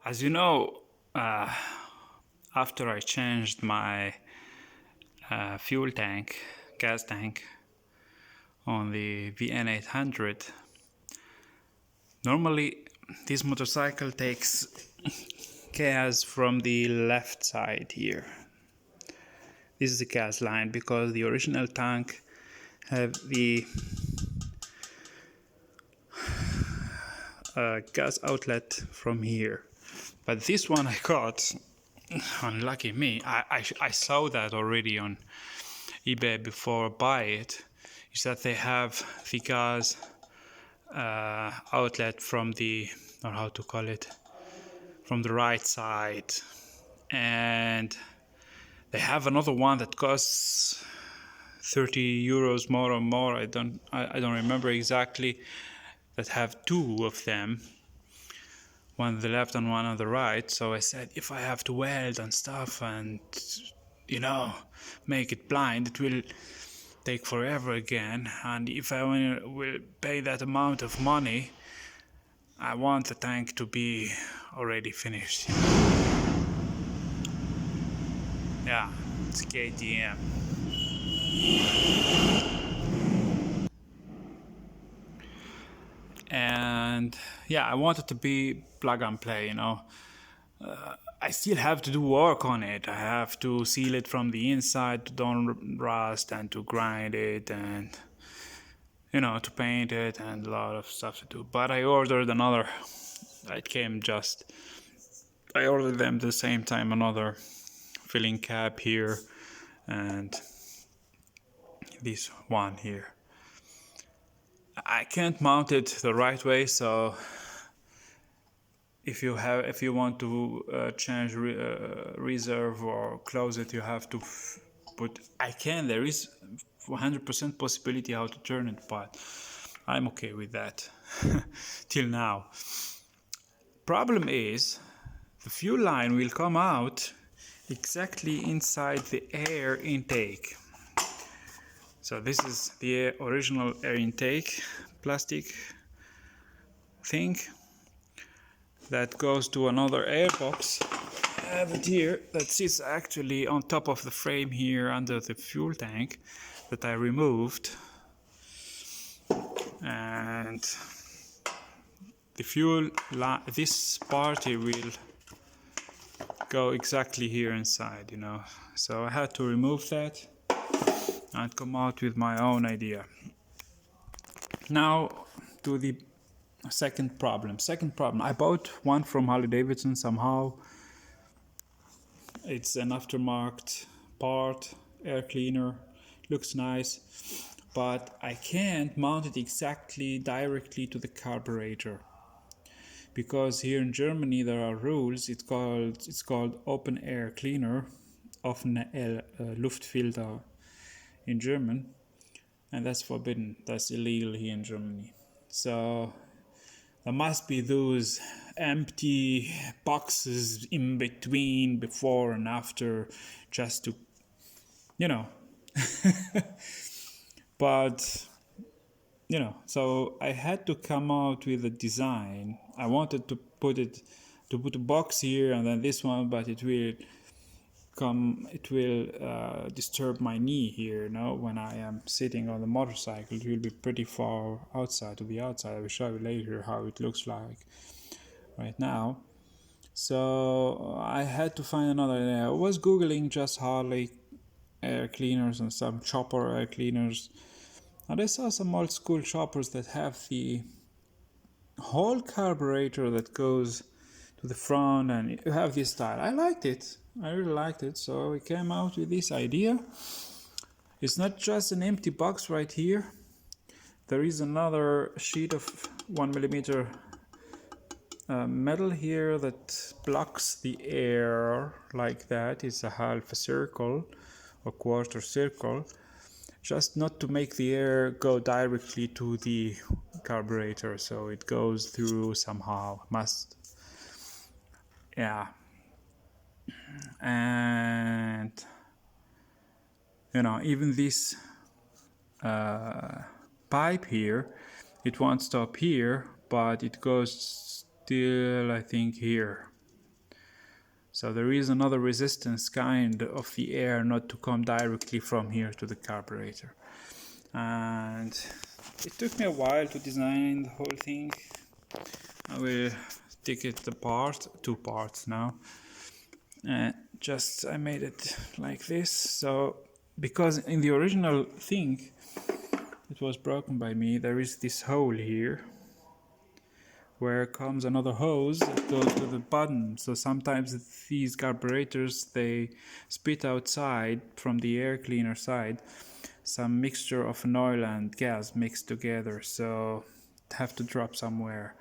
As you know, after I changed my fuel tank, gas tank on the VN 800, normally this motorcycle takes gas from the left side here. This is the gas line because the original tank have the gas outlet from here. But this one I got, unlucky me, I saw that already on eBay before I buy it, is that they have the gas outlet from the, or how to call it, from the right side. And they have another one that costs 30 euros more or more, I don't remember exactly, that have two of them, one on the left and one on the right. So I said, if I have to weld and stuff and, you know, make it blind, it will take forever again. And if I will pay that amount of money, I want the tank to be already finished. Yeah, it's KTM. And yeah, I want it to be plug and play, you know. I still have to do work on it. I have to seal it from the inside to don't rust, and to grind it, and, you know, to paint it, and a lot of stuff to do. But I ordered another. It came just, I ordered them the same time, another filling cap here and this one here. I can't mount it the right way, so if you want to change reserve or close it, you have to put. There is 100% possibility how to turn it, but I'm okay with that till now. Problem is, the fuel line will come out exactly inside the air intake. So this is the original air intake plastic thing that goes to another air box. I have it here that sits actually on top of the frame here under the fuel tank that I removed. And the fuel line, this part here will go exactly here inside, you know. So I had to remove that and come out with my own idea. Now to the second problem. I bought one from Harley Davidson somehow. It's an aftermarket part, air cleaner, looks nice, but I can't mount it exactly directly to the carburetor, because here in Germany there are rules. It's called open air cleaner, offene Luftfilter in German, and that's forbidden. That's illegal here in Germany. So there must be those empty boxes in between, before and after, just to, you know. But, you know, so I had to come out with a design. I wanted to put a box here and then this one, but it will disturb my knee here, you know, when I am sitting on the motorcycle. It will be pretty far outside to the outside. I will show you later how it looks like right now. So I had to find another. I was googling just Harley air cleaners and some chopper air cleaners, and I saw some old school choppers that have the whole carburetor that goes to the front, and you have this style. I liked it. I really liked it, so we came out with this idea. It's not just an empty box right here. There is another sheet of 1mm metal here that blocks the air like that. It's a half a circle or quarter circle, just not to make the air go directly to the carburetor, so it goes through somehow, must. Yeah. And, you know, even this pipe here, it won't stop here, but it goes still, I think, here. So there is another resistance kind of the air not to come directly from here to the carburetor. And it took me a while to design the whole thing. I will take it apart, 2 parts now. I made it like this. So because in the original thing it was broken by me, there is this hole here where comes another hose that goes to the bottom. So sometimes these carburetors, they spit outside from the air cleaner side some mixture of an oil and gas mixed together, so it have to drop somewhere.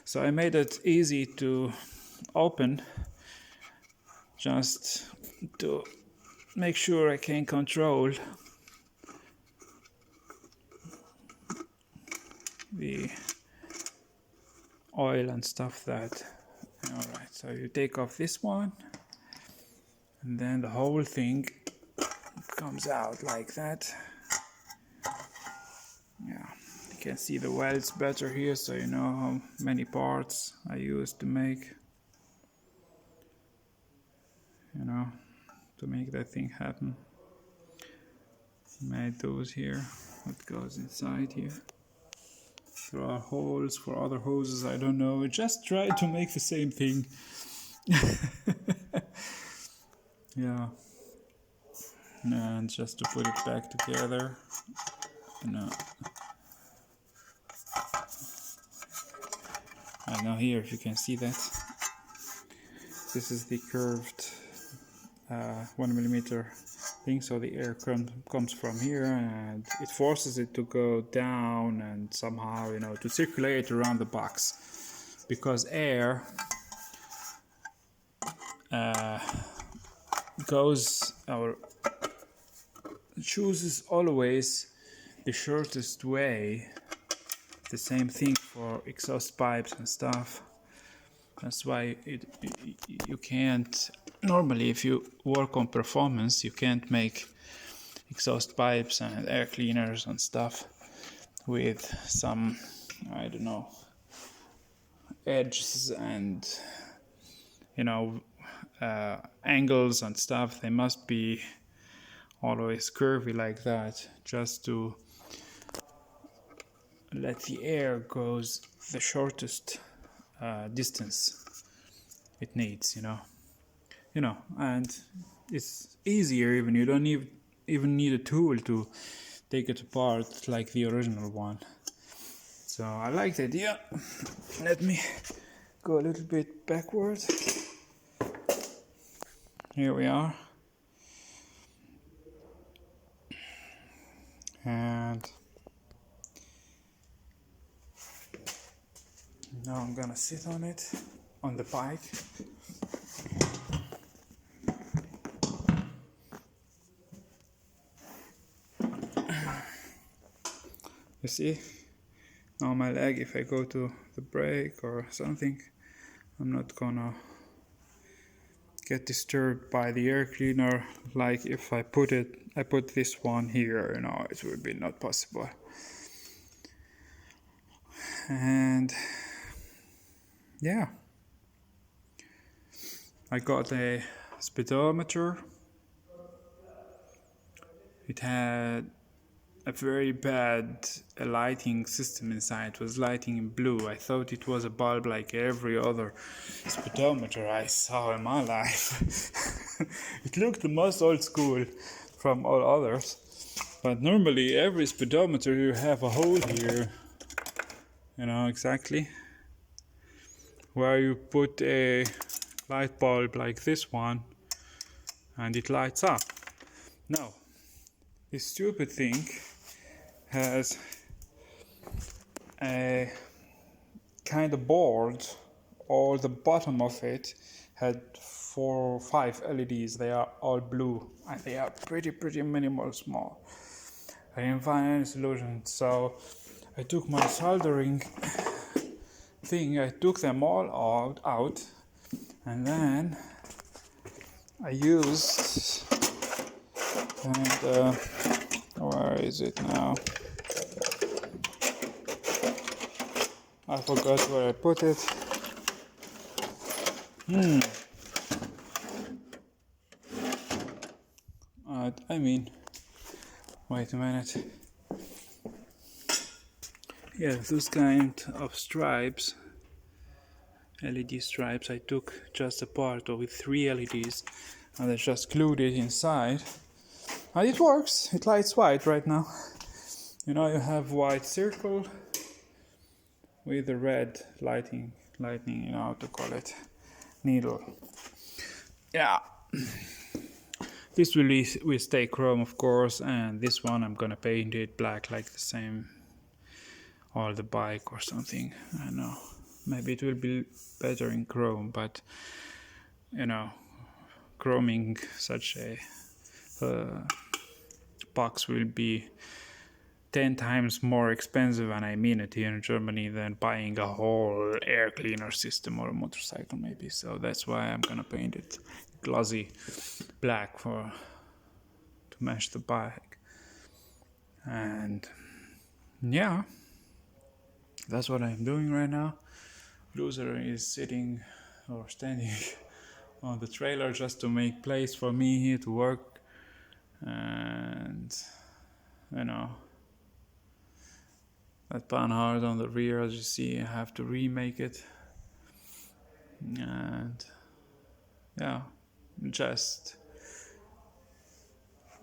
So I made it easy to open, just to make sure I can control the oil and stuff that. Alright, so you take off this one and then the whole thing comes out like that. Yeah, you can see the welds better here, so you know how many parts I used to make, you know, to make that thing happen. Made those here, what goes inside here. There are holes for other hoses, I don't know. I just tried to make the same thing. Yeah. And just to put it back together. No. And now here, if you can see that, this is the curved 1mm thing, so the air comes from here and it forces it to go down and somehow, you know, to circulate around the box, because air goes or chooses always the shortest way. The same thing for exhaust pipes and stuff. That's why you can't, normally if you work on performance, you can't make exhaust pipes and air cleaners and stuff with some, I don't know, edges and, you know, angles and stuff. They must be always curvy like that, just to let the air goes the shortest distance it needs, you know, and it's easier. Even you don't even need a tool to take it apart like the original one. So I like the idea. Let me go a little bit backward. Here we are, and now I'm gonna sit on it, on the bike. You see, now my leg, if I go to the brake or something, I'm not gonna get disturbed by the air cleaner. Like if I put this one here, you know, it would be not possible. And yeah, I got a speedometer. It had a very bad lighting system inside. It was lighting in blue. I thought it was a bulb like every other speedometer I saw in my life. It looked the most old school from all others. But normally every speedometer you have a hole here, you know, exactly where you put a light bulb like this one and it lights up. No, this stupid thing has a kind of board, or the bottom of it had 4 or 5 LEDs. They are all blue and they are pretty minimal small. I didn't find any solution, so I took my soldering thing, I took them all out, and then I used, and where is it now? I forgot where I put it. not. I mean, wait a minute. Yeah, those kind of stripes, LED stripes, I took just a part of it, 3 LEDs, and I just glued it inside. And it works, it lights white right now. You know, you have white circle with the red lightning, you know how to call it, needle. Yeah. This will stay chrome, of course, and this one I'm gonna paint it black like the same, or the bike or something. I don't know. Maybe it will be better in chrome, but you know, chroming such a box will be 10 times more expensive, and I mean it, here in Germany, than buying a whole air cleaner system or a motorcycle maybe. So that's why I'm gonna paint it glossy black to match the bike. And yeah, that's what I'm doing right now. Loser is sitting or standing on the trailer just to make place for me here to work. And you know, that panhard on the rear, as you see, I have to remake it. And yeah, just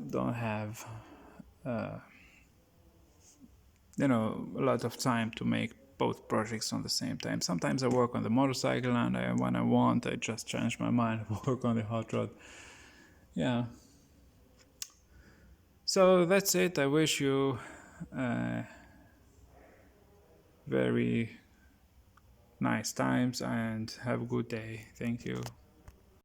don't have you know, a lot of time to make both projects on the same time. Sometimes I work on the motorcycle, and when I want, I just change my mind and work on the hot rod. Yeah. So that's it. I wish you very nice times and have a good day. Thank you.